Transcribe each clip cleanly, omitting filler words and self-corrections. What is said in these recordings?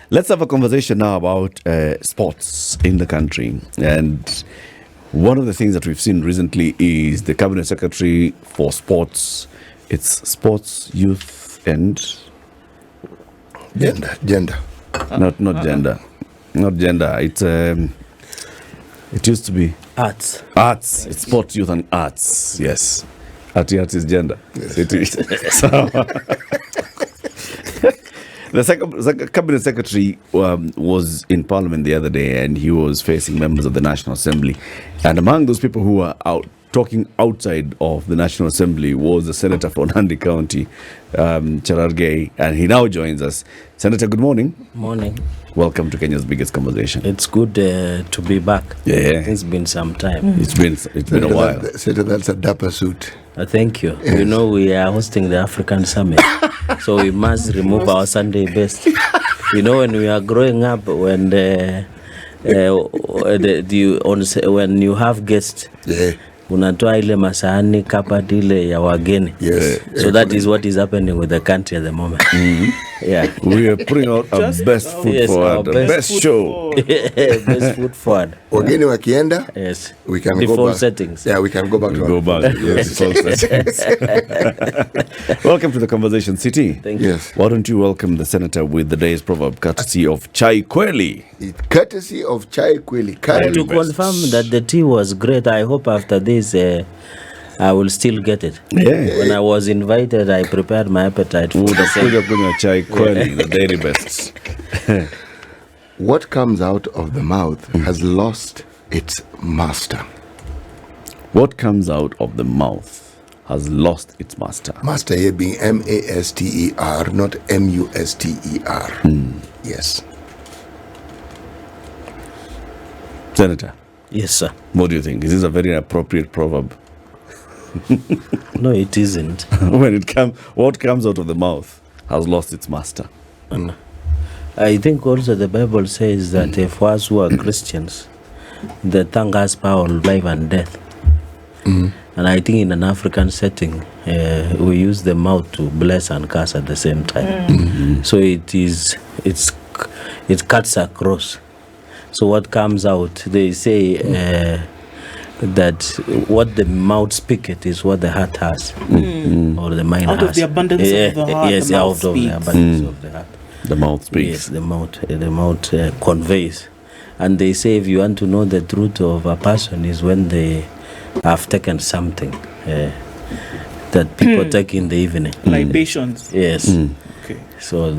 Let's have a conversation now about sports in the country. And one of the things that we've seen recently is the Cabinet Secretary for Sports. It's sports, youth, and Gender. Not gender. Not gender. It's it used to be Arts. arts. It's sports, youth, and arts. Yes. Arts is gender. Yes. It is. So, the Cabinet Secretary was in Parliament the other day, and he was facing members of the National Assembly. And among those people who were talking outside of the National Assembly was the Senator for Nandi County, Cherargei, and he now joins us. Senator, good morning. Morning. Welcome to Kenya's biggest conversation. It's good to be back. Yeah. It's been some time. It's been a while. Senator, that's a dapper suit. Thank you. Yes. You know, we are hosting the African Summit, so we must remove our Sunday best. You know, when we are growing up, when when you have guests, unatoa ile masahani kapati ile ya wageni. Yes. So that is what is happening with the country at the moment. Yeah. We are putting out our best foot forward, best show. Best foot forward. Wageni wakienda, yes. We can default go back. Settings. Yeah, we can go back. Yes, default settings. Welcome to the Conversation City. Thank you. Yes. Why don't you welcome the Senator with the day's proverb, courtesy of Chai Kweli. Courtesy of Chai Kweli. To confirm that the tea was great, I hope after this I will still get it. Yeah. When I was invited, I prepared my appetite for the same. Chai Kweli, the dairy best. What comes out of the mouth has lost its master. What comes out of the mouth has lost its master. Master here being M-A-S-T-E-R, not M-U-S-T-E-R. Yes. Senator. Yes, sir. What do you think? Is this a very appropriate proverb? No, it isn't. What comes out of the mouth has lost its master. I think also the Bible says that for us who are Christians, the tongue has power of life and death. And I think in an African setting, we use the mouth to bless and curse at the same time. So it cuts across. So what comes out, they say that what the mouth speaketh is what the heart has, or the mind has. Out of the abundance of the heart, yes, the mouth out of the speaks. abundance of the heart. The mouth speaks. Yes, the mouth conveys. And they say if you want to know the truth of a person is when they have taken something that people take in the evening. Libations. Yes. Okay. So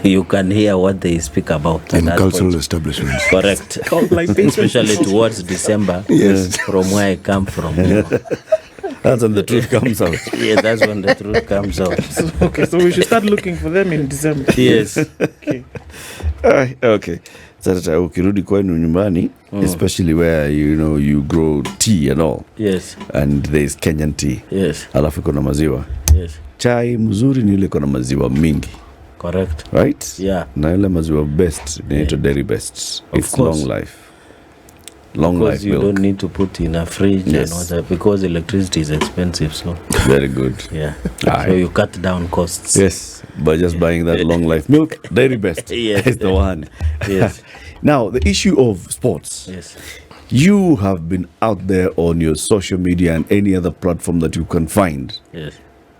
you can hear what they speak about. In cultural establishments. Correct. Especially towards December, from where I come from. That's when the truth comes out. Yeah, that's when the truth comes out. So we should start looking for them in December. Yes. Okay. Okay. Senator, ukirudi kwenu nyumbani, especially where you grow tea and all. Yes. And there's Kenyan tea. Yes. Alafu iko na maziwa. Yes. Chai mzuri ni ile iko na maziwa mingi. Correct. Right? Yeah. Na ile maziwa best ni dairy best. It's course. long life. Long because life you milk. don't need to put in a fridge and all that, because electricity is expensive. So Very good. yeah. Aye. So you cut down costs. Yes, by just buying that long life milk, dairy best Yes. is the one. Yes. Now, the issue of sports. Yes. You have been out there on your social media and any other platform that you can find, Yes.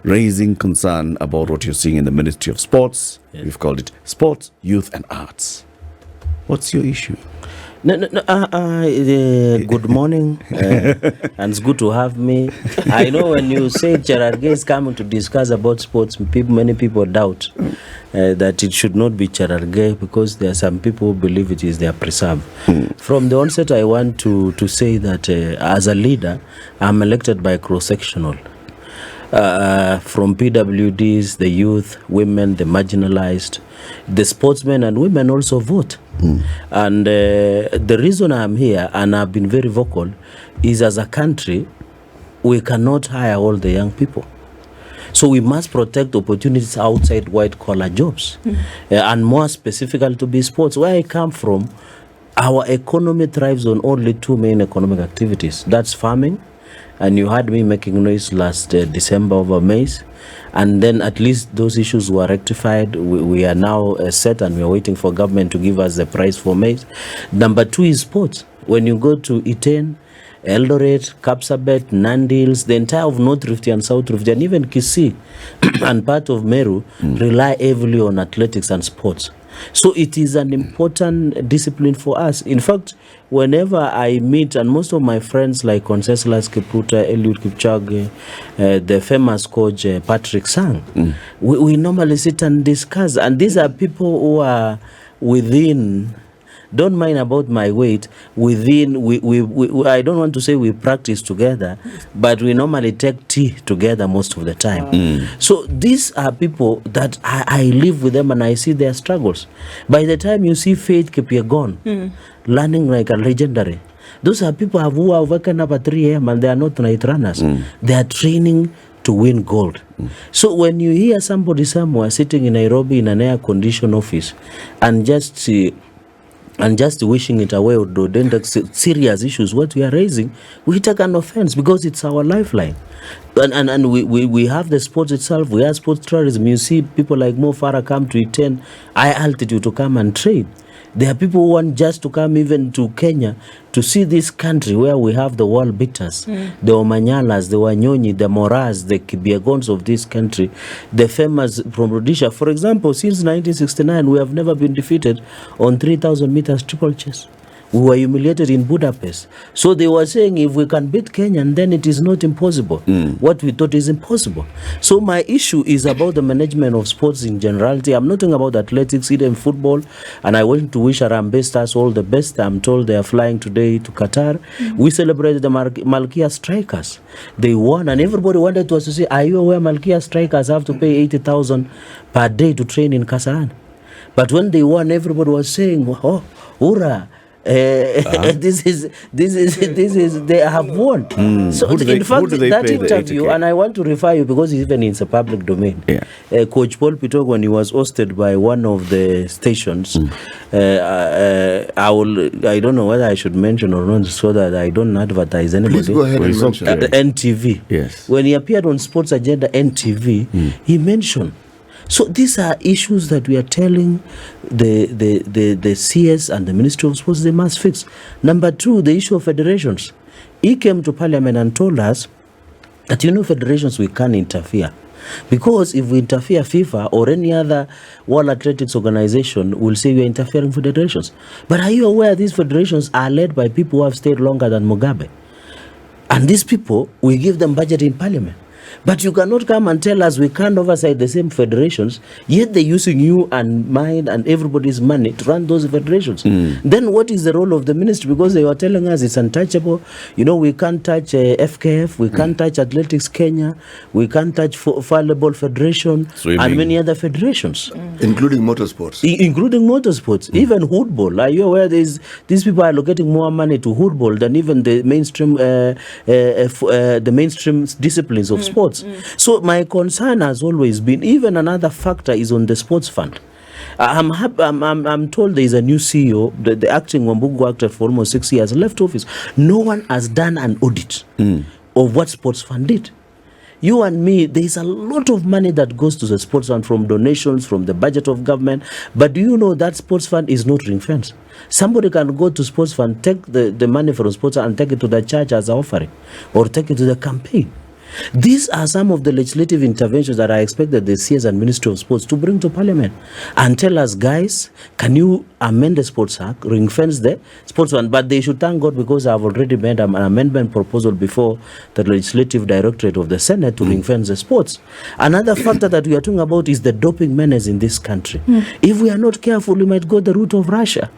raising concern about what you're seeing in the Ministry of Sports. Yes. We've called it Sports, Youth and Arts. What's your issue? No. Good morning, and it's good to have me. I know when you say Cherargei is coming to discuss about sports, many people doubt that it should not be Cherargei, because there are some people who believe it is their preserve. From the onset, I want to say that as a leader, I'm elected by cross-sectional. From PWDs, the youth, women, the marginalized, the sportsmen and women also vote. And the reason I'm here, and I've been very vocal, is as a country, we cannot hire all the young people. So we must protect opportunities outside white-collar jobs. And more specifically to be sports. Where I come from, our economy thrives on only two main economic activities. That's farming and you had me making noise last December over maize, and then at least those issues were rectified. We are now set, and we are waiting for government to give us the price for maize. Number 2 is sports. When you go to Iten, Eldoret, Kapsabet, Nandi Hills, the entire of North Rift and South Rift, and even Kisii and part of Meru rely heavily on athletics and sports. So it is an important discipline for us. In fact, whenever I meet, and most of my friends like Conseslus Kipruta, Eliud Kipchoge, the famous coach Patrick Sang, we normally sit and discuss. And these are people who are within, don't mind about my weight, within, we I don't want to say we practice together, but we normally take tea together most of the time. So these are people that I live with them and I see their struggles. By the time you see Faith Kipyegon learning like a legendary, those are people who are waking up at 3 a.m. and they are not night runners. They are training to win gold. So when you hear somebody somewhere sitting in Nairobi in an air-conditioned office and just wishing it away, or then the serious issues what we are raising, we take an offense because it's our lifeline. And we have the sports itself, we have sports tourism. You see people like Mo Farah come to Iten, high altitude, to come and train. There are people who want just to come even to Kenya to see this country where we have the world beaters, the Omanyalas, the Wanyonyi, the Moras, the Kibiagons of this country, the famous from Rhodesia. For example, since 1969, we have never been defeated on 3,000 meters triple chase. We were humiliated in Budapest. So they were saying if we can beat Kenyan, then it is not impossible. What we thought is impossible. So my issue is about the management of sports in generality. I'm not talking about athletics, even football. And I want to wish Harambee Stars all the best. I'm told they are flying today to Qatar. We celebrated the Malkia Strikers. They won, and everybody wanted to say, are you aware Malkia Strikers have to pay 80,000 per day to train in Kasarani? But when they won, everybody was saying, oh, hurrah. This is they have won. So in fact that interview, and I want to refer you because even it's a public domain. Coach Paul Pitog, when he was hosted by one of the stations, I don't know whether I should mention or not so that I don't advertise anybody. Please go ahead and mention NTV. Yes. When he appeared on Sports Agenda NTV, he mentioned. So these are issues that we are telling the CS and the Ministry of Sports they must fix. Number 2, the issue of federations. He came to Parliament and told us that, federations, we can't interfere. Because if we interfere, FIFA or any other World Athletics organization will say we are interfering federations. But are you aware these federations are led by people who have stayed longer than Mugabe? And these people, we give them budget in Parliament. But you cannot come and tell us we can't oversight the same federations, yet they're using you and mine and everybody's money to run those federations. Then what is the role of the ministry? Because they were telling us it's untouchable. We can't touch FKF, we can't touch Athletics Kenya, we can't touch Volleyball Federation, and many other federations. Including motorsports. Including motorsports, even football. Are you aware these people are allocating more money to football than even the mainstream disciplines of sports? So my concern has always been, even another factor is on the sports fund. I'm told there is a new CEO, the acting Wambugu acted for almost 6 years, left office. No one has done an audit of what sports fund did. You and me, there is a lot of money that goes to the sports fund from donations, from the budget of government. But do you know that sports fund is not ring-fenced? Somebody can go to sports fund, take the money from sports fund and take it to the church as an offering, or take it to the campaign. These are some of the legislative interventions that I expect that the CS and Ministry of Sports to bring to Parliament and tell us, guys, can you amend the Sports Act, ring-fence the sports fund? But they should thank God because I've already made an amendment proposal before the Legislative Directorate of the Senate to ring-fence the sports. Another factor that we are talking about is the doping menace in this country. If we are not careful, we might go the route of Russia,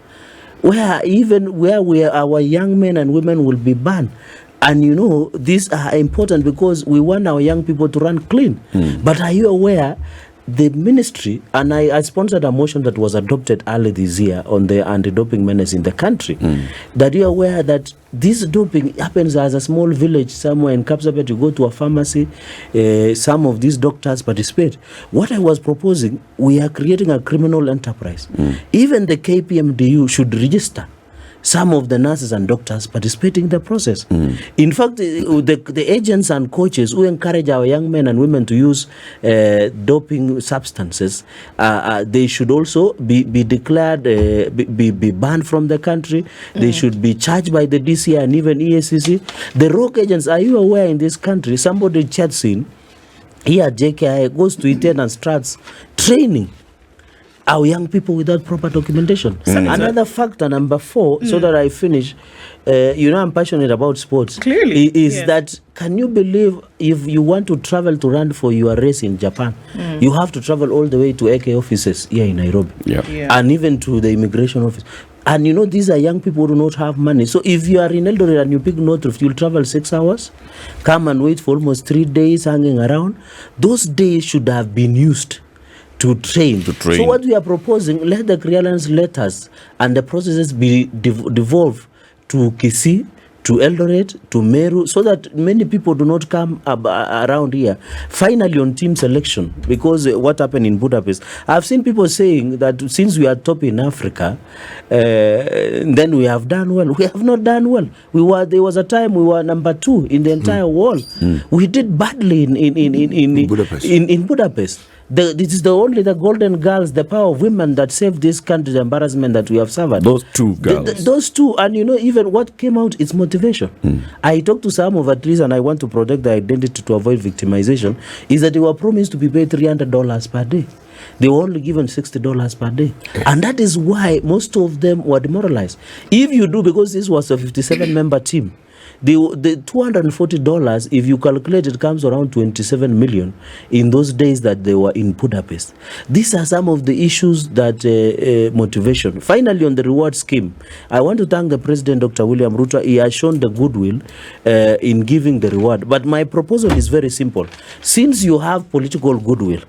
where our young men and women will be banned. And these are important because we want our young people to run clean. But are you aware, the ministry, and I sponsored a motion that was adopted early this year on the anti-doping menace in the country, that you're aware that this doping happens as a small village somewhere in Kapsabet. You go to a pharmacy, some of these doctors participate. What I was proposing, we are creating a criminal enterprise. Even the KPMDU should register some of the nurses and doctors participating in the process. In fact, the agents and coaches who encourage our young men and women to use doping substances, they should also be declared, be banned from the country. They should be charged by the DCI and even EACC. The rogue agents, are you aware in this country, somebody chats in, here at JKI goes to Iten and starts training our young people without proper documentation. Another factor, number 4, so that I finish, I'm passionate about sports. Clearly. Is that, can you believe if you want to travel to run for your race in Japan, you have to travel all the way to AK offices here in Nairobi. And even to the immigration office. And these are young people who do not have money. So if you are in Eldoret and you pick Northrift, you'll travel 6 hours, come and wait for almost 3 days hanging around. Those days should have been used to train. So what we are proposing, let the clearance letters and the processes be devolved to Kisii, to Eldoret, to Meru, so that many people do not come around here. Finally, on team selection, because what happened in Budapest, I've seen people saying that since we are top in Africa, then we have done well. We have not done well. There was a time we were number 2 in the entire world. We did badly in Budapest. In Budapest. This is the golden girls, the power of women that saved this country, the embarrassment that we have suffered. Those 2 girls. Those 2, and even what came out is motivation. I talked to some of at least, and I want to protect their identity to avoid victimization, is that they were promised to be paid $300 per day. They were only given $60 per day. And that is why most of them were demoralized. If you do, because this was a 57-member team, the $240, if you calculate, it comes around 27 million in those days that they were in Budapest. These are some of the issues that motivation. Finally, on the reward scheme, I want to thank the President, Dr. William Ruto. He has shown the goodwill in giving the reward. But my proposal is very simple. Since you have political goodwill,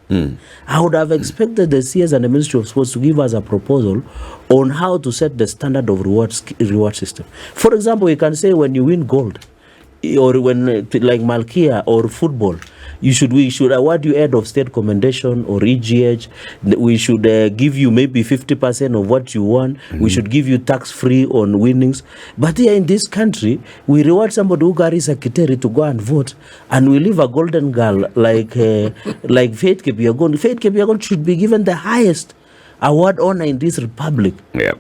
I would have expected the CS and the Ministry of Sports to give us a proposal on how to set the standard of reward system. For example, we can say when you win gold, or when like Malkia or football, we should award you head of state commendation or EGH. We should give you maybe 50% of what you won. We should give you tax-free on winnings. But here in this country, we reward somebody who carries a kiteri to go and vote, and we leave a golden girl like Faith Kipyegon. Faith Kipyegon should be given the highest award honor in this republic.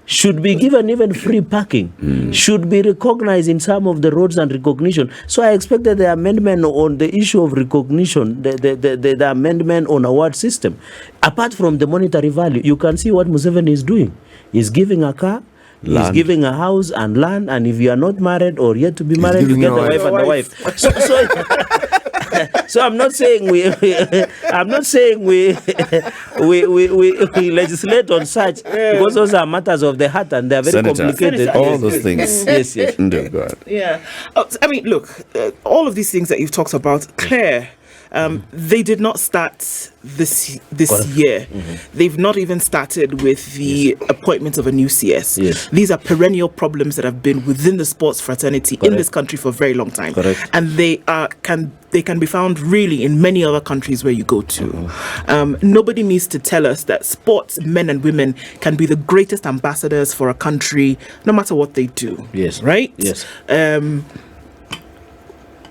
Should be given even free parking, should be recognized in some of the roads and recognition. So I expected the amendment on the issue of recognition, the amendment on award system. Apart from the monetary value, you can see what Museveni is doing. He's giving a car, he's giving a house and land, and if you are not married or yet to be married, you get the wife and the wife. So I'm not saying we legislate on such, because those are matters of the heart and they are very complicated. All those things. Yes. No, God. Yeah. I mean, look, all of these things that you've talked about, Claire, they did not start this year. They've not even started with the appointment of a new CS. These are perennial problems that have been within the sports fraternity in this country for a very long time. And they can be found really in many other countries where you go to. Nobody needs to tell us that sports men and women can be the greatest ambassadors for a country no matter what they do. Right?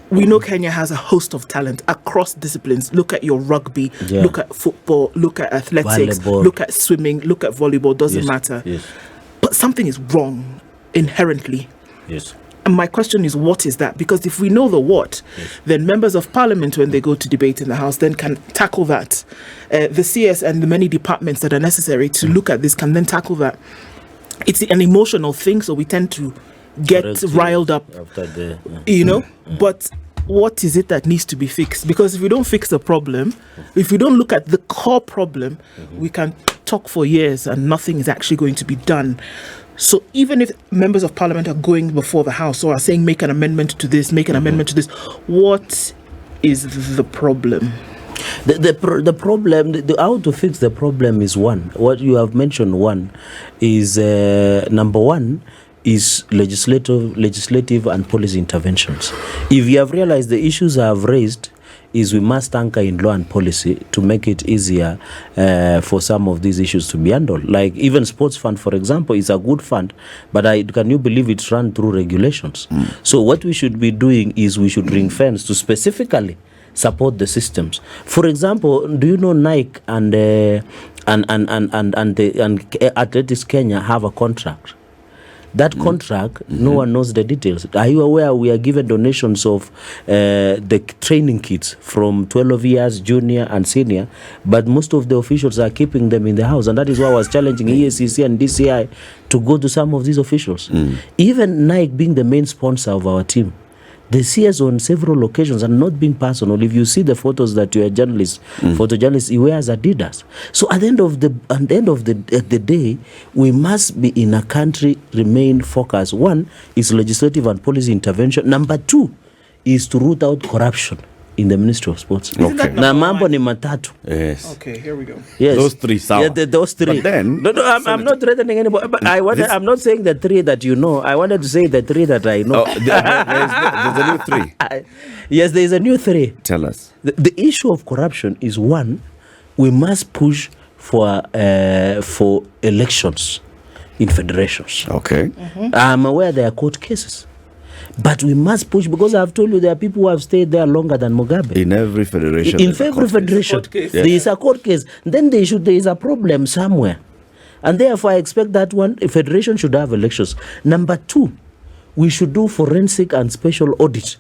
We know Kenya has a host of talent across disciplines. Look at your rugby, look at football, look at athletics, look at swimming, look at volleyball, doesn't matter. But something is wrong inherently. And my question is, what is that? Because if we know the what, then members of parliament, when they go to debate in the House, then can tackle that. The CS and the many departments that are necessary to look at this can then tackle that. It's an emotional thing, so we tend to get riled up, but what is it that needs to be fixed? Because if we don't fix the problem, if we don't look at the core problem, we can talk for years and nothing is actually going to be done. So even if members of parliament are going before the House or are saying make an amendment to this, make an amendment to this, what is the problem? The problem, how to fix the problem is one. What you have mentioned, one is number one is legislative and policy interventions. If you have realized the issues I have raised is we must anchor in law and policy to make it easier for some of these issues to be handled. Like even sports fund, for example, is a good fund, but can you believe it's run through regulations? So what we should be doing is we should ring fence to specifically support the systems. For example, do you know Nike and Athletics Kenya have a contract? That contract, no one knows the details. Are you aware we are given donations of the training kits from 12 years, junior and senior, but most of the officials are keeping them in the house, and that is why I was challenging EACC and DCI to go to some of these officials. Even Nike being the main sponsor of our team, they see us on several occasions, and not being personal. If you see the photos that you are journalists, photojournalists, he wears Adidas. So at the end of the day, we must be in a country remain focused. One is legislative and policy intervention. Number two is to root out corruption in the Ministry of Sports. Okay. Na mambo ni matatu. Yes. Okay, here we go. Yes. Those three sound. Yeah, those three. But then, no, I'm not threatening anybody. But I'm not saying the three that you know. I wanted to say the three that I know. There's a new three. Yes, there is a new three. Tell us. The issue of corruption is one, we must push for elections in federations. Okay. I'm aware there are court cases, but we must push, because I've told you there are people who have stayed there longer than Mugabe. In every federation. In every federation, there is a court case. Then there is a problem somewhere. And therefore, I expect that a federation should have elections. Number two, we should do forensic and special audit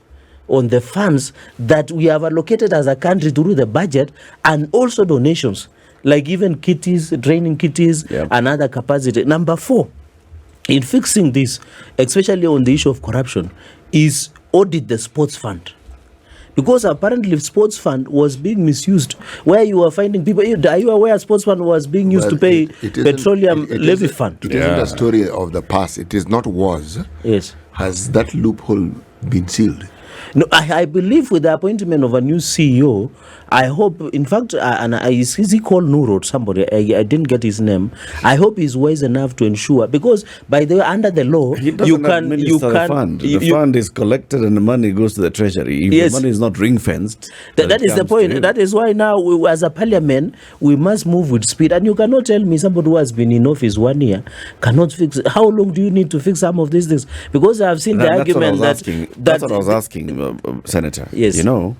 on the funds that we have allocated as a country through the budget, and also donations, like even kitties, training kitties, and other capacity. Number four, in fixing this, especially on the issue of corruption, is audit the sports fund. Because apparently sports fund was being misused, where you are finding people. Are you aware sports fund was being used to pay petroleum levy fund? It isn't a story of the past. It is not was. Yes. Has that loophole been sealed? No, I believe with the appointment of a new CEO, I hope, in fact, is he called Nuro, somebody, I didn't get his name. I hope he's wise enough to ensure, because by the way, under the law, you can the fund. The fund is collected and the money goes to the treasury. If the money is not ring fenced, that is the point. That is why now, as a parliament, we must move with speed. And you cannot tell me somebody who has been in office 1 year cannot fix. How long do you need to fix some of these things? Because I've seen the argument that's what I was asking. Senator, yes, you know,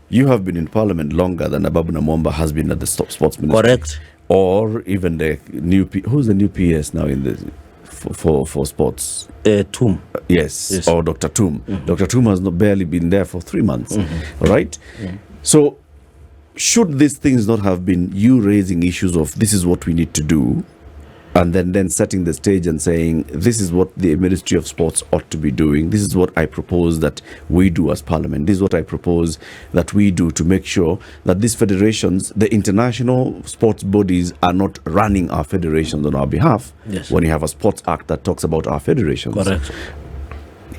you have been in Parliament longer than Ababu Namwamba has been at the sports ministry. Correct. Or even the new who's the new PS now in the for sports? Toom. Yes, or Dr. Toom. Dr. Toom has barely been there for 3 months, right? So, should these things not have been you raising issues of this is what we need to do, and then setting the stage and saying, this is what the Ministry of Sports ought to be doing. This is what I propose that we do as Parliament. This is what I propose that we do to make sure that these federations, the international sports bodies, are not running our federations on our behalf. Yes. When you have a sports act that talks about our federations. Correct.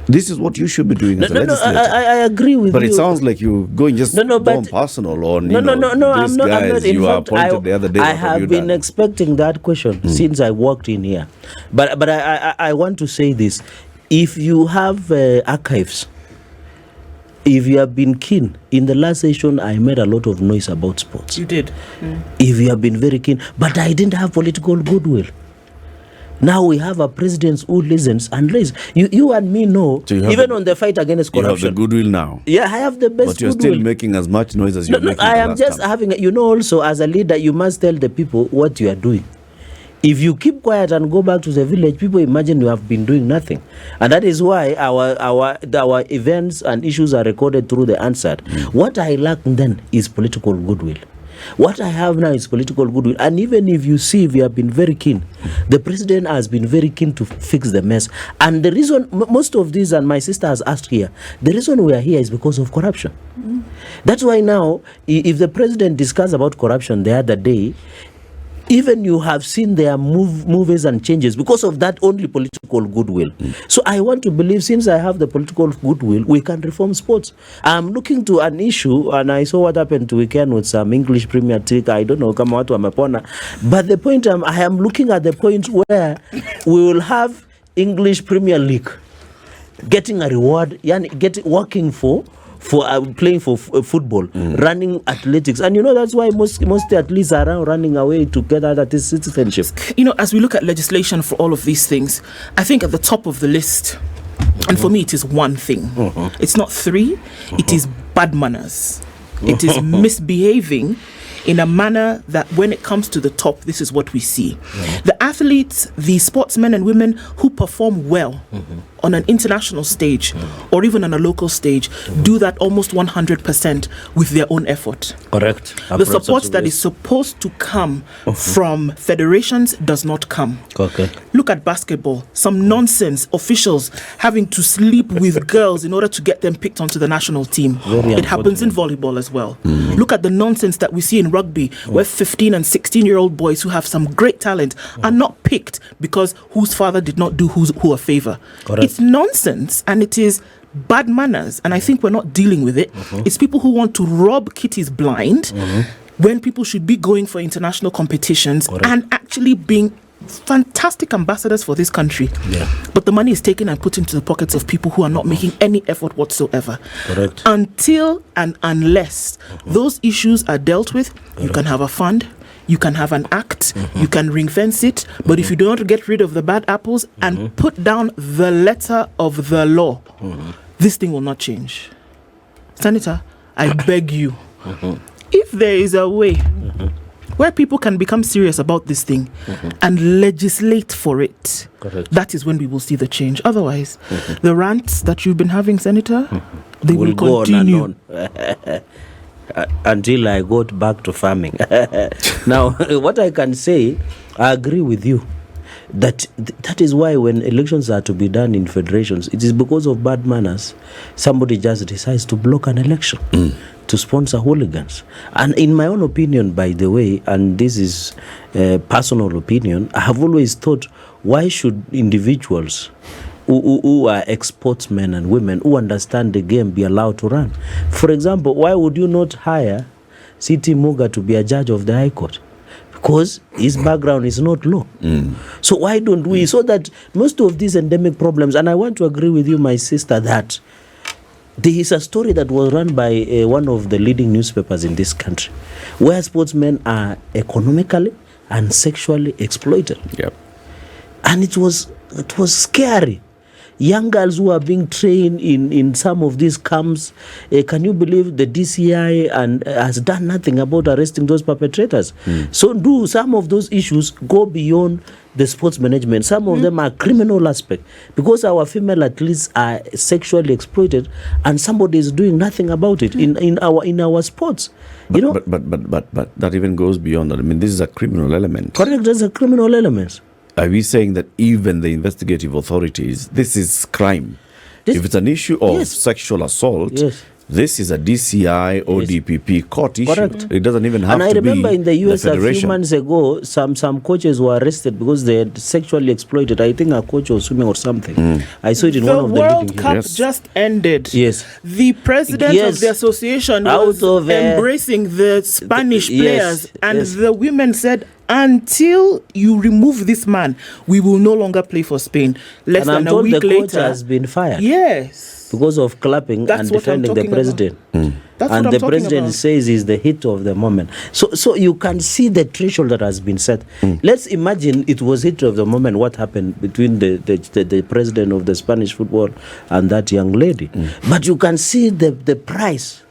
This is what you should be doing as a legislator. I agree with you. But it sounds like you're going just personal on these guys you are appointed the other day. I have been expecting that question since I walked in here. But I want to say this. If you have archives, if you have been keen, in the last session I made a lot of noise about sports. You did. If you have been very keen, but I didn't have political goodwill. Now we have a president who listens and listens. You and me know, so even on the fight against corruption. You have the goodwill now. Yeah, I have the best goodwill. But you're still making as much noise as you're making. I am just having, also as a leader, you must tell the people what you are doing. If you keep quiet and go back to the village, people imagine you have been doing nothing. And that is why our events and issues are recorded through the Answered. What I lack then is political goodwill. What I have now is political goodwill. And even if you see, we have been very keen. The president has been very keen to fix the mess. And the reason, most of these, and my sister has asked here, the reason we are here is because of corruption. That's why now, if the president discussed about corruption the other day, even you have seen their moves and changes because of that only political goodwill. So I want to believe, since I have the political goodwill, we can reform sports. I'm looking to an issue, and I saw what happened to weekend with some English Premier League. I don't know, kama watu wamepona. But the point I am looking at the point where we will have English Premier League getting a reward, working for for playing for football, running athletics, and that's why most athletes are around running away to get other citizenship. As we look at legislation for all of these things, I think at the top of the list, and for me it is one thing. It's not three. It is bad manners. It is misbehaving in a manner that when it comes to the top, this is what we see. The athletes, the sportsmen and women who perform well on an international stage or even on a local stage do that almost 100% with their own effort. Correct. The support that is supposed to come from federations does not come. Okay. Look at basketball. Some nonsense officials having to sleep with girls in order to get them picked onto the national team. It happens in volleyball as well. Look at the nonsense that we see in rugby, where 15 and 16-year-old boys who have some great talent are not picked because whose father did not do who a favor. It's nonsense, and it is bad manners, and I think we're not dealing with it. It's people who want to rob kitties blind when people should be going for international competitions and actually being fantastic ambassadors for this country. But the money is taken and put into the pockets of people who are not making any effort whatsoever. Until and unless those issues are dealt with, you can have a fund, you can have an act, you can ring fence it, but if you do not get rid of the bad apples and put down the letter of the law, this thing will not change. Senator, I beg you, if there is a way where people can become serious about this thing and legislate for it, that is when we will see the change. Otherwise, the rants that you've been having, Senator, they will continue on and on. Until I got back to farming. Now, what I can say, I agree with you that is why when elections are to be done in federations, it is because of bad manners. Somebody just decides to block an election to sponsor hooligans. And in my own opinion, by the way, and this is personal opinion, I have always thought, why should individuals who are ex-sportsmen and women who understand the game be allowed to run? For example, why would you not hire C.T. Muga to be a judge of the High Court? Because his background is not law. So why don't we? So that most of these endemic problems, and I want to agree with you, my sister, that there is a story that was run by one of the leading newspapers in this country, where sportsmen are economically and sexually exploited. And it was scary. Young girls who are being trained in some of these camps. Can you believe the DCI has done nothing about arresting those perpetrators? So do some of those issues go beyond the sports management? Some of them are criminal aspect, because our female athletes are sexually exploited and somebody is doing nothing about it in our sports. But that even goes beyond that. I mean, this is a criminal element. Correct, there's a criminal element. Are we saying that even the investigative authorities, this is crime? If it's an issue of sexual assault, this is a DCI or DPP court issue. It doesn't even have to be. And I remember in the US a few months ago, some coaches were arrested because they had sexually exploited, I think, a coach was swimming or something. I saw it in one of the World Cup just ended. The president of the association was embracing the Spanish players, and the women said, until you remove this man, we will no longer play for Spain. Less than a week later, the coach has been fired. Because of clapping and defending the president. And the president says is the hit of the moment. So you can see the threshold that has been set. Let's imagine it was hit of the moment. What happened between the president of the Spanish football and that young lady? But you can see the price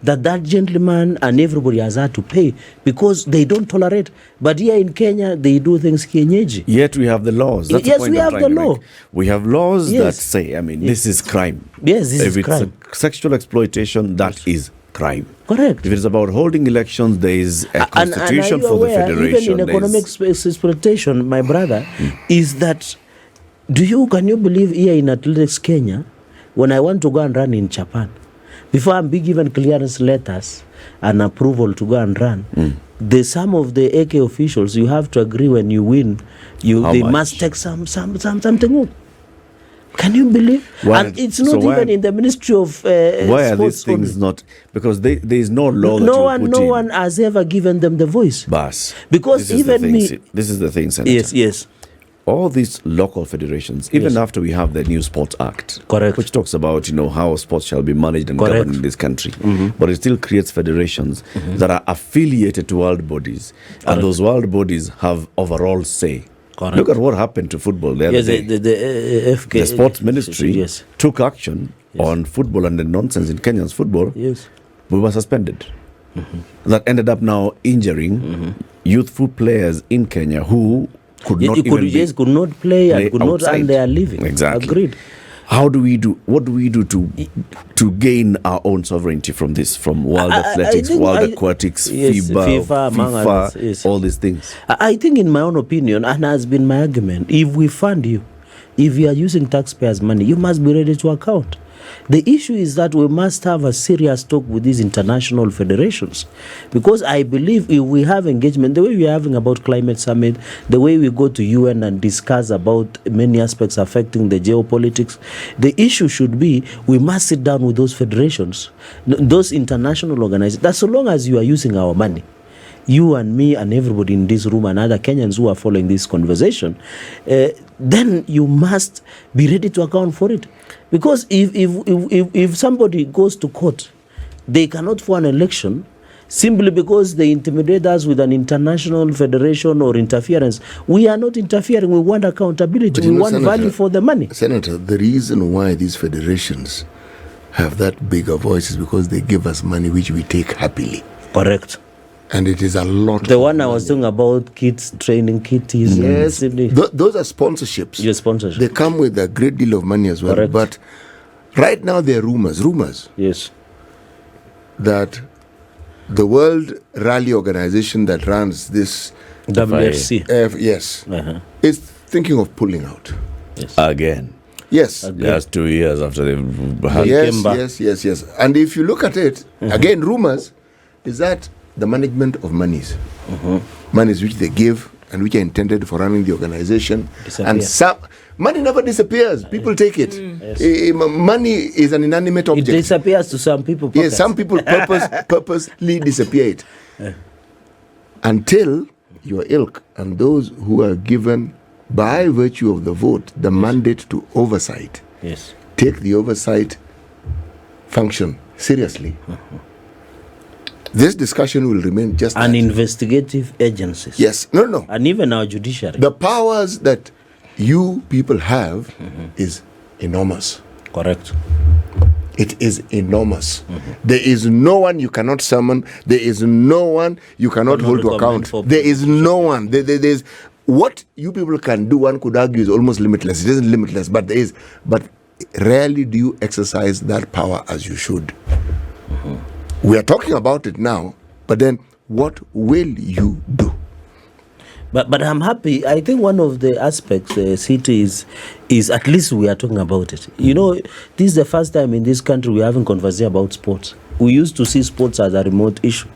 that gentleman and everybody has had to pay, because they don't tolerate. But here in Kenya, they do things kienyeji. Yet we have the laws. That's the point we have the law. We have laws that say, I mean, this is crime. This is crime. If it's sexual exploitation, that is crime. Correct. If it's about holding elections, there is a constitution for the federation. Even in economic exploitation, my brother, is that, can you believe here in Athletics Kenya, when I want to go and run in Japan, before I'm being given clearance letters and approval to go and run, some of the AK officials, you have to agree when you win, they must take something home. Can you believe? And it's not even in the Ministry of why are these things not? Because there is no law that no one has ever given them the voice. Bas. Because this is the thing, Senator. Yes. all these local federations, even after we have the new Sports Act, Correct. which talks about how sports shall be managed and governed in this country, but it still creates federations that are affiliated to world bodies, and those world bodies have overall say. Correct. Look at what happened to football the other day. The sports ministry took action on football and the nonsense in Kenya's football. Yes. We were suspended. That ended up now injuring youthful players in Kenya who could not could not play and could not earn their living. Exactly. Agreed. What do we do to gain our own sovereignty from this, from world athletics, world aquatics, FIFA, all these things? I think, in my own opinion, and has been my argument, if we fund you, if you are using taxpayers' money, you must be ready to account. The issue is that we must have a serious talk with these international federations, because I believe if we have engagement, the way we are having about climate summit, the way we go to UN and discuss about many aspects affecting the geopolitics, the issue should be we must sit down with those federations, those international organizations, that so long as you are using our money, you and me and everybody in this room and other Kenyans who are following this conversation, then you must be ready to account for it. Because if somebody goes to court, they cannot for an election simply because they intimidate us with an international federation or interference. We are not interfering. We want accountability. We want value for the money. Senator, the reason why these federations have that bigger voice is because they give us money which we take happily. Correct. And it is a lot. The one I was talking about, kids training kitties. Yes, those are sponsorships. Yes, sponsorships. They come with a great deal of money as well. Correct. But right now there are rumors. Yes. That the World Rally Organization that runs this WRC, is thinking of pulling out. Yes. Again. Yes. Just 2 years after they've had Yes. And if you look at it, again, rumors is that the management of monies which they give and which are intended for running the organization, and some money never disappears. People take it. Money is an inanimate object. It disappears to some people. Yes, some people purposely disappear it until your ilk and those who are given by virtue of the vote the mandate to oversight take the oversight function seriously. This discussion will remain just an investigative agencies. Yes. No. And even our judiciary. The powers that you people have is enormous. Correct. It is enormous. There is no one you cannot summon. There is no one you cannot hold to account. There is no one. There's what you people can do, one could argue, is almost limitless. It isn't limitless, but there is. But rarely do you exercise that power as you should. We are talking about it now, but then what will you do? But I'm happy. I think one of the aspects, City, is at least we are talking about it. This is the first time in this country we're having conversation about sports. We used to see sports as a remote issue.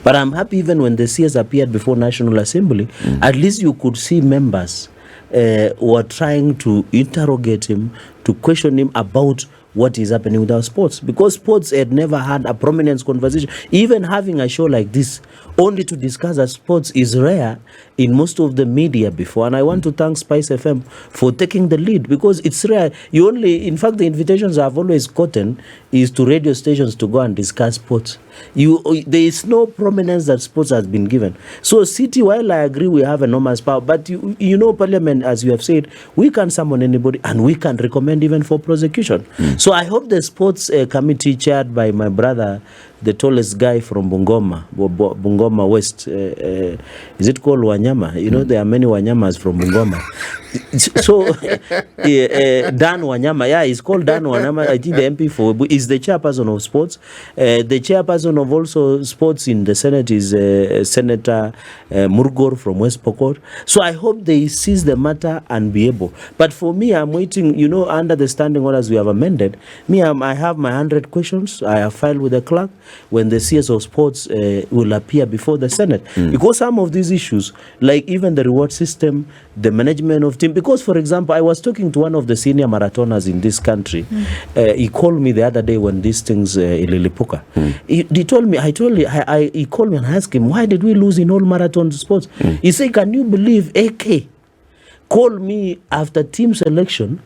But I'm happy even when the CS appeared before National Assembly, at least you could see members who are trying to interrogate him, to question him about what is happening with our sports, because sports had never had a prominent conversation. Even having a show like this only to discuss our sports is rare in most of the media before. And I want to thank Spice FM for taking the lead, because it's rare. In fact, the invitations I've always gotten is to radio stations to go and discuss sports. There is no prominence that sports has been given. So City, while I agree we have enormous power, but Parliament, as you have said, we can summon anybody and we can recommend even for prosecution. So I hope the sports committee chaired by my brother, the tallest guy from Bungoma West, is it called Wanyama? There are many Wanyamas from Bungoma. So Dan Wanyama, he's called Dan Wanyama. I think the MP is the chairperson of sports. The chairperson of also sports in the Senate is Senator Murgor from West Pokot. So I hope they seize the matter and be able. But for me, I'm waiting, under the standing orders we have amended. I have my 100 questions. I have filed with the clerk when the CS of sports will appear before the Senate. Because some of these issues, like even the reward system, the management of team, because for example, I was talking to one of the senior marathoners in this country. He called me the other day when these things in Lilipuka. He told me, he called me and asked him, why did we lose in all marathon sports? He said, can you believe AK called me after team selection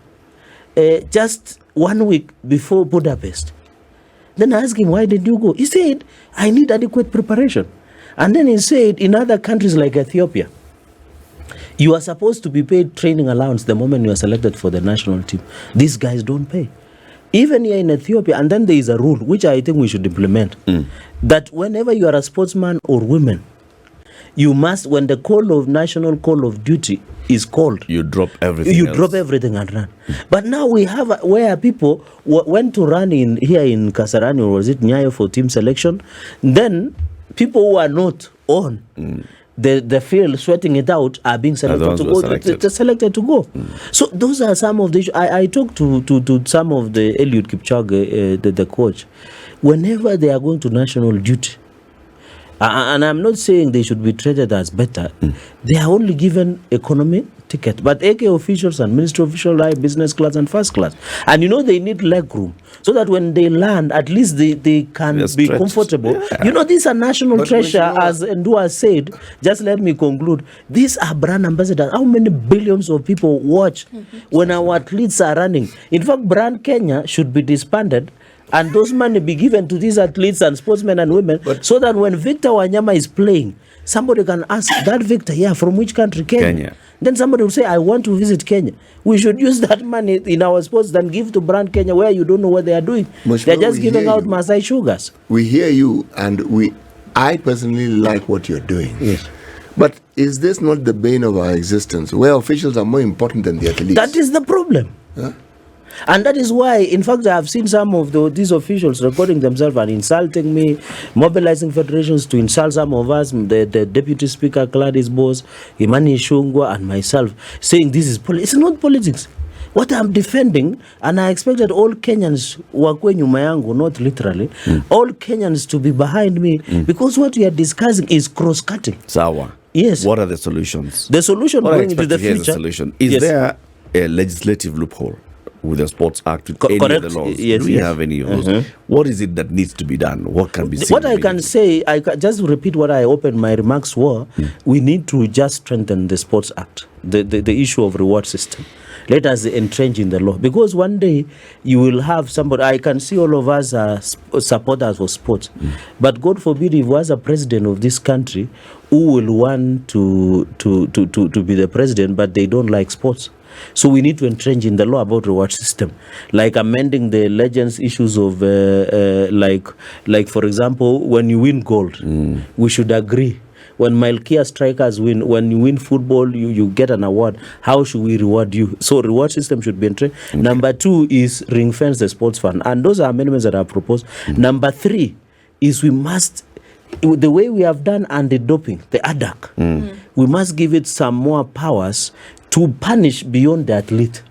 just 1 week before Budapest. Then I asked him, why did you go? He said, I need adequate preparation. And then he said, in other countries like Ethiopia, you are supposed to be paid training allowance the moment you are selected for the national team. These guys don't pay. Even here in Ethiopia, and then there is a rule, which I think we should implement, that whenever you are a sportsman or woman, you must, when the national call of duty is called, you drop everything. You drop everything and run. But now we have where people went to run here in Kasarani, or was it Nyayo, for team selection. Then people who are not on the field sweating it out are being selected to go. Selected to go. So those are some of the issues. I talked to some of the Eliud Kipchoge, the coach. Whenever they are going to national duty, and I'm not saying they should be treated as better, they are only given economy ticket. But AK officials and ministry officials like business class and first class. And they need leg room so that when they land, at least they can be comfortable. Yeah. These are national treasure, as Ndua said. Just let me conclude. These are brand ambassadors. How many billions of people watch when our athletes are running? In fact, Brand Kenya should be disbanded, and those money be given to these athletes and sportsmen and women, so that when Victor Wanyama is playing, somebody can ask that Victor, from which country? Kenya. Then somebody will say, I want to visit Kenya. We should use that money in our sports than give to Brand Kenya, where you don't know what they are doing. They're just giving out Masai sugars. We hear you, and I personally like what you're doing. Yes. But is this not the bane of our existence, where officials are more important than the athletes? That is the problem. Huh? And that is why, in fact, I have seen some of these officials recording themselves and insulting me, mobilizing federations to insult some of us, the Deputy Speaker, Gladys Boss, Imani Shungwa, and myself, saying this is politics. It's not politics. What I'm defending, and I expected all Kenyans, wakwe nyuma yangu, not literally, all Kenyans to be behind me, because what we are discussing is cross-cutting. Sawa. Yes. What are the solutions? The solution going into the future. Is there a legislative loophole with the Sports Act, with any of the laws? Yes, do we have any of those? What is it that needs to be done? What can be seen? What I can say, I can just repeat what I opened my remarks were, we need to just strengthen the Sports Act, the issue of reward system. Let us entrench in the law, because one day you will have somebody. I can see all of us are supporters of sports, but God forbid if was a president of this country who will want to be the president, but they don't like sports. So we need to entrench in the law about reward system, like amending the legends issues of like for example, when you win gold, we should agree. When Malkia strikers win, when you win football, you get an award. How should we reward you? So reward system should be entrenched. Number 2 is ring fence the sports fund, and those are amendments that are proposed. Number 3 is we must, the way we have done anti-doping, the ADAC, we must give it some more powers to punish beyond the athlete,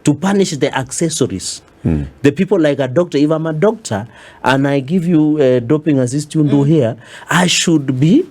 to punish the accessories. The people like a doctor. If I'm a doctor and I give you doping assist you do here, I should be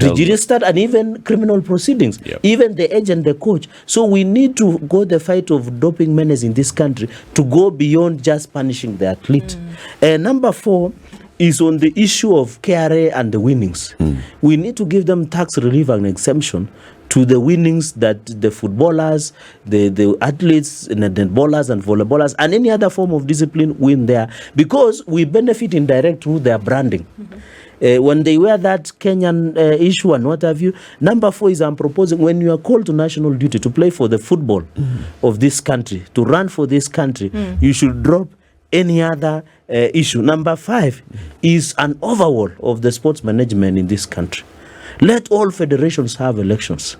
registered, and even criminal proceedings, even the agent, the coach. So we need to go the fight of doping menace in this country to go beyond just punishing the athlete. Number 4 is on the issue of KRA and the winnings. We need to give them tax relief and exemption to the winnings that the footballers, the athletes, and the ballers and volleyballers, and any other form of discipline win there, because we benefit indirect through their branding. When they wear that Kenyan issue and what have you. Number 4 is I'm proposing, when you are called to national duty to play for the football of this country, to run for this country, you should drop any other issue. Number 5 is an overhaul of the sports management in this country. Let all federations have elections.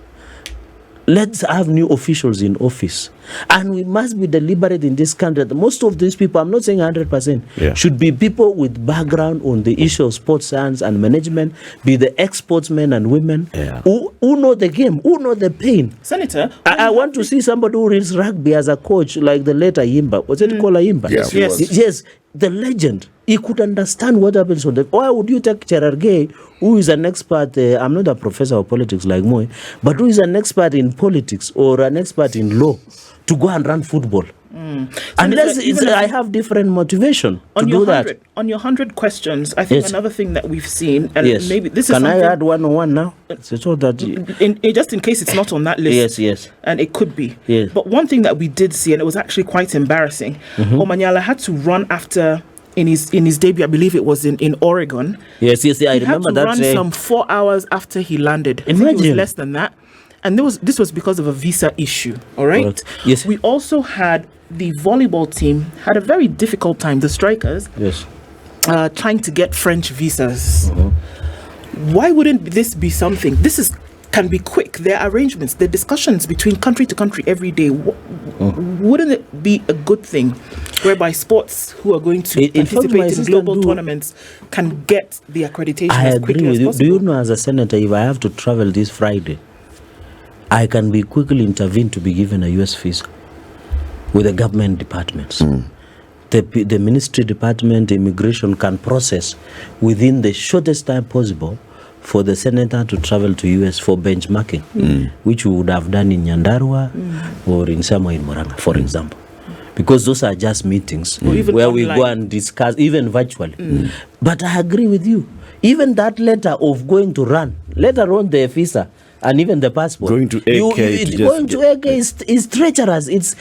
Let's have new officials in office. And we must be deliberate in this country. Most of these people, I'm not saying 100%, should be people with background on the issue of sports science and management, be the ex-sportsmen and women who know the game, who know the pain. Senator, I want to see somebody who reads rugby as a coach, like the late Ayimba. Was it called Ayimba? Yes. The legend. He could understand what happens on the. Why would you take Cherargei, who is an expert? I'm not a professor of politics like Moy, but who is an expert in politics or an expert in law, to go and run football. Unless I have different motivation to do that. On your 100 questions, I think another thing that we've seen, and maybe this is Can I add 101 now? So that just in case it's not on that list. Yes. And it could be. Yes. But one thing that we did see, and it was actually quite embarrassing, Omanyala had to run after, in his debut, I believe it was in Oregon. Yes, I remember that. He had to run some 4 hours after he landed. Imagine. I think it was less than that. And this was because of a visa issue, all right? Yes. We also had the volleyball team had a very difficult time, the strikers, trying to get French visas. Why wouldn't this be something? Can be quick. There are arrangements, there are discussions between country to country every day. Wouldn't it be a good thing whereby sports who are going to participate in global tournaments can get the accreditation as quickly as possible? Do you know, as a senator, if I have to travel this Friday, I can be quickly intervened to be given a US visa with the government departments. The ministry department, immigration can process within the shortest time possible for the senator to travel to US for benchmarking, which we would have done in Nyandarua or in somewhere in Moranga, for example. Because those are just meetings where we go and discuss, even virtually. But I agree with you. Even that letter of going to run, later on the visa, and even the passport. Going to AK going to AK is treacherous. It's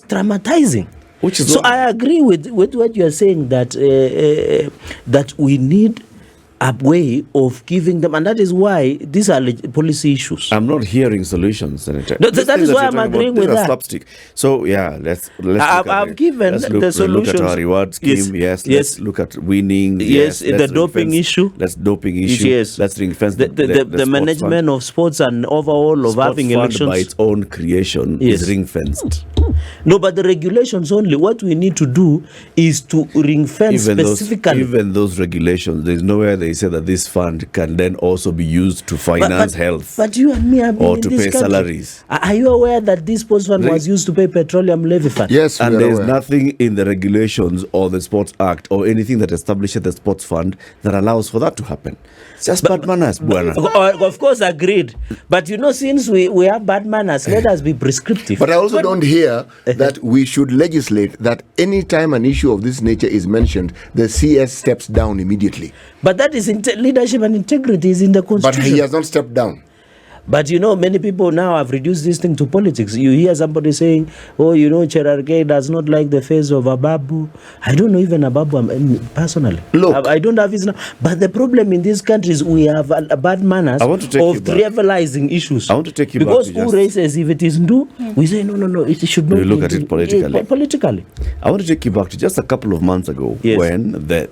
traumatizing. So I agree with what you are saying, that that we need a way of giving them, and that is why these are policy issues. I'm not hearing solutions, Senator. No, that is why I'm agreeing with that. Slapstick. So let's I've given the solutions. Look at our reward scheme. Yes. Let's look at winning. Yes. The doping issue. Doping issue. Yes. Let's ring-fence the management of sports and overall of having elections by its own creation is ring-fenced. No, but the regulations only. What we need to do is to ring-fence specifically. Even those regulations, there's nowhere they say that this fund can then also be used to finance health. But you and me have been or in to this pay country. salaries. Are you aware that this sports fund was used to pay petroleum levy fund? Yes, and there's nothing in the regulations or the Sports Act or anything that establishes the sports fund that allows for that to happen. It's just bad manners, Buana. Of course, agreed. But since we have bad manners, let us be prescriptive. But I also don't hear that we should legislate that any time an issue of this nature is mentioned, the CS steps down immediately. But that is leadership and integrity is in the Constitution. But he has not stepped down. But many people now have reduced this thing to politics. You hear somebody saying, Cherargei does not like the face of Ababu. I don't know even Ababu personally. Look, I don't have his name. But the problem in these countries, we have bad manners of trivializing issues. I want to take you because back to who raises if it is do, we say no, it should not. We look at it politically. I want to take you back to just a couple of months ago when the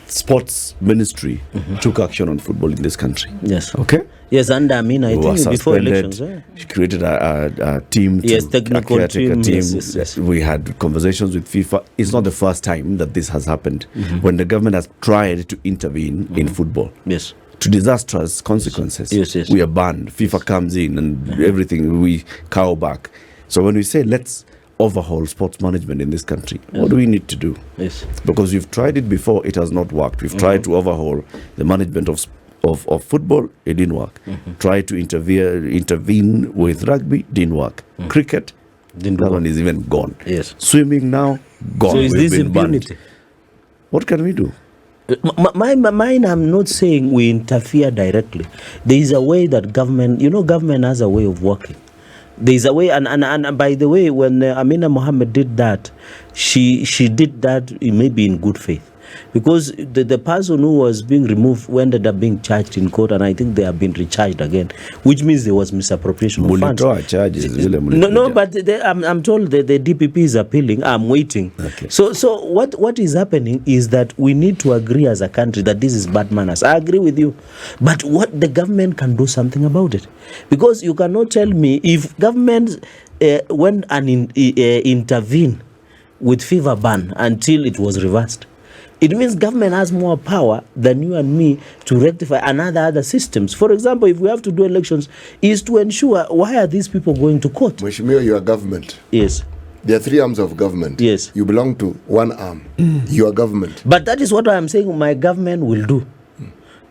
sports ministry took action on football in this country. Yes. Okay. Yes, and I think before elections. She created a team. Technical team. Yes. We had conversations with FIFA. It's not the first time that this has happened when the government has tried to intervene in football. Yes. To disastrous consequences. Yes. We are banned. FIFA comes in and everything, we cow back. So when we say let's overhaul sports management in this country, what do we need to do? Yes. Because we've tried it before, it has not worked. We've tried to overhaul the management of football, it didn't work. Tried to intervene with rugby, didn't work. Cricket, that one is even gone. Yes. Swimming now, gone. So is this impunity? What can we do? Mine, I'm not saying we interfere directly. There is a way that government has a way of working. There is a way, and by the way, when Amina Mohammed did that, she did that maybe in good faith. Because the person who was being removed ended up being charged in court, and I think they have been recharged again, which means there was misappropriation of funds. No, but I'm told that the DPP is appealing. I'm waiting. Okay. So what is happening is that we need to agree as a country that this is bad manners. I agree with you, but what the government can do something about it, because you cannot tell me if government went and intervene with fever ban until it was reversed. It means government has more power than you and me to rectify other systems. For example, if we have to do elections, is to ensure why are these people going to court? Mheshimiwa, you are government. Yes. There are three arms of government. Yes. You belong to one arm. You are government. But that is what I am saying my government will do.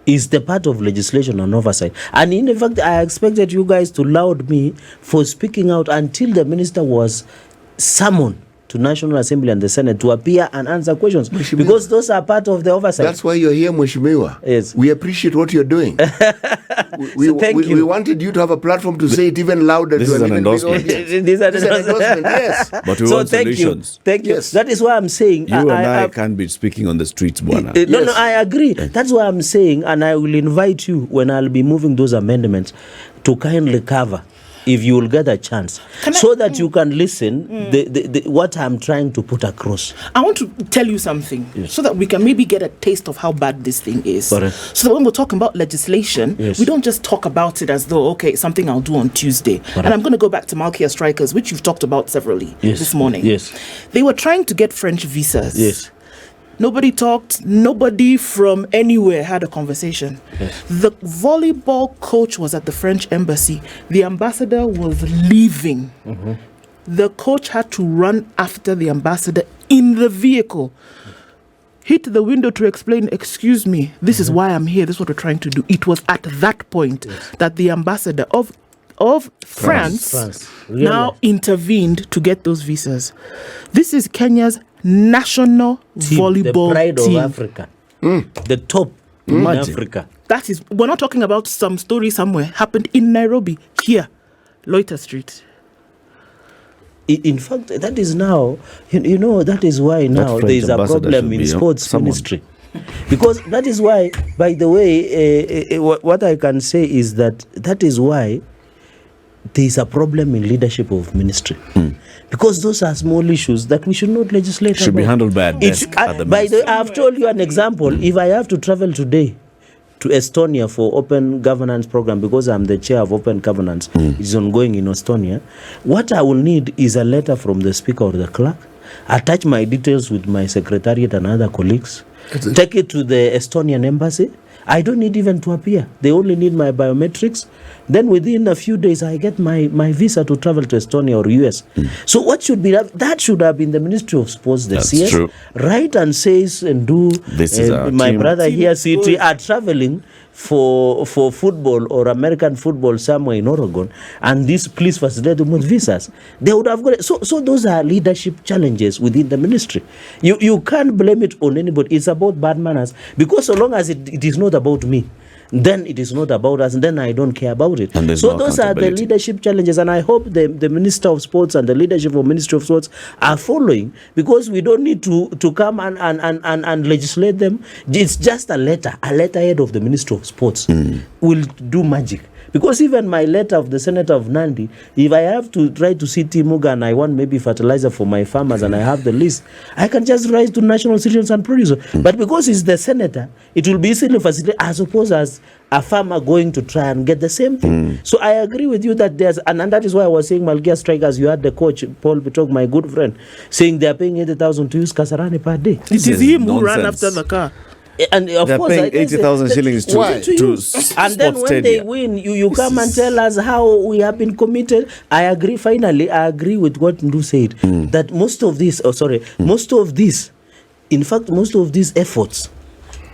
is the part of legislation and oversight. And in fact, I expected you guys to laud me for speaking out until the minister was summoned to National Assembly and the Senate to appear and answer questions, because those are part of the oversight. That's why you're here, Mheshimiwa. Yes. We appreciate what you're doing. We wanted you to have a platform to say it even louder. This to is an endorsement. This is an endorsement, yes. But we want solutions. Thank you. Yes. That is why I'm saying... You and I can't be speaking on the streets, Bwana. No, I agree. That's why I'm saying, and I will invite you when I'll be moving those amendments to kindly cover, if you will get a chance, that you can listen what I'm trying to put across. I want to tell you something, so that we can maybe get a taste of how bad this thing is. Correct. So that when we're talking about legislation, we don't just talk about it as though, okay, it's something I'll do on Tuesday. Correct. And I'm going to go back to Malkia Strikers, which you've talked about severally this morning. Yes. They were trying to get French visas. Yes. Nobody talked. Nobody from anywhere had a conversation. Yes. The volleyball coach was at the French embassy. The ambassador was leaving. Mm-hmm. The coach had to run after the ambassador in the vehicle. Hit the window to explain, excuse me, this is why I'm here. This is what we're trying to do. It was at that point that the ambassador of France really now intervened to get those visas. This is Kenya's national volleyball the pride team. of Africa, the top in Africa. That is, we're not talking about some story somewhere. Happened in Nairobi, here, Loiter Street. In fact, that is now, that is why now there is a problem in sports ministry. Because that is why, by the way, what I can say is that is why there is a problem in leadership of ministry. Because those are small issues that we should not legislate Should about. be handled by a desk at the By the way, I've told you an example. If I have to travel today to Estonia for open governance program, because I'm the chair of open governance, it's ongoing in Estonia, what I will need is a letter from the speaker or the clerk, attach my details with my secretariat and other colleagues, take it to the Estonian embassy. I don't need even to appear. They only need my biometrics. Then within a few days, I get my visa to travel to Estonia or US. So what should be that should have been the Ministry of Sports, the CS, true. Right and says and do. This is our my team. brother here, CT, are traveling for football or American football somewhere in Oregon, and this please facilitate them with visas. They would have got it. So those are leadership challenges within the ministry. You can't blame it on anybody. It's about bad manners, because so long as it is not about me, then it is not about us, and then I don't care about it. So those are the leadership challenges, and I hope the Minister of Sports and the leadership of Ministry of Sports are following, because we don't need to come and legislate them. It's just a letterhead of the Ministry of Sports will do magic. Because even my letter of the Senator of Nandi, if I have to try to see Timuga and I want maybe fertilizer for my farmers and I have the list, I can just write to National Cereals and Producer. But because it's the Senator, it will be easily facilitated as opposed as a farmer going to try and get the same thing. So I agree with you that and that is why I was saying Malkia Strikers, you had the coach, Paul Pitok, my good friend, saying they are paying 80,000 to use Kasarani per day. It is him who ran after the car. And of they're course, paying 80,000 shillings to and then when they win, you come and tell us how we have been committed. I agree. Finally, I agree with what Ndu said, that most of these efforts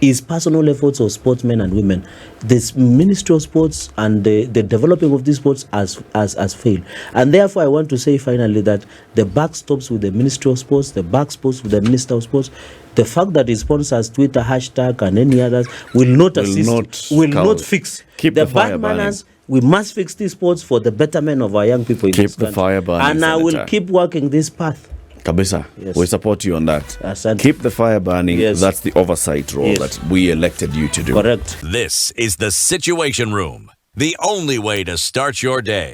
is personal efforts of sportsmen and women. This Ministry of Sports and the developing of these sports has failed. And therefore, I want to say finally that the buck stops with the Ministry of Sports, the buck stops with the Minister of Sports. The fact that he sponsors Twitter hashtag and any others will not fix Keep the fire bad manners. We must fix these sports for the betterment of our young people in this country. Keep the fire burning, and I will keep working this path. Kabisa, we support you on that. Asante. Keep the fire burning. Yes. That's the oversight role that we elected you to do. Correct. This is the Situation Room, the only way to start your day.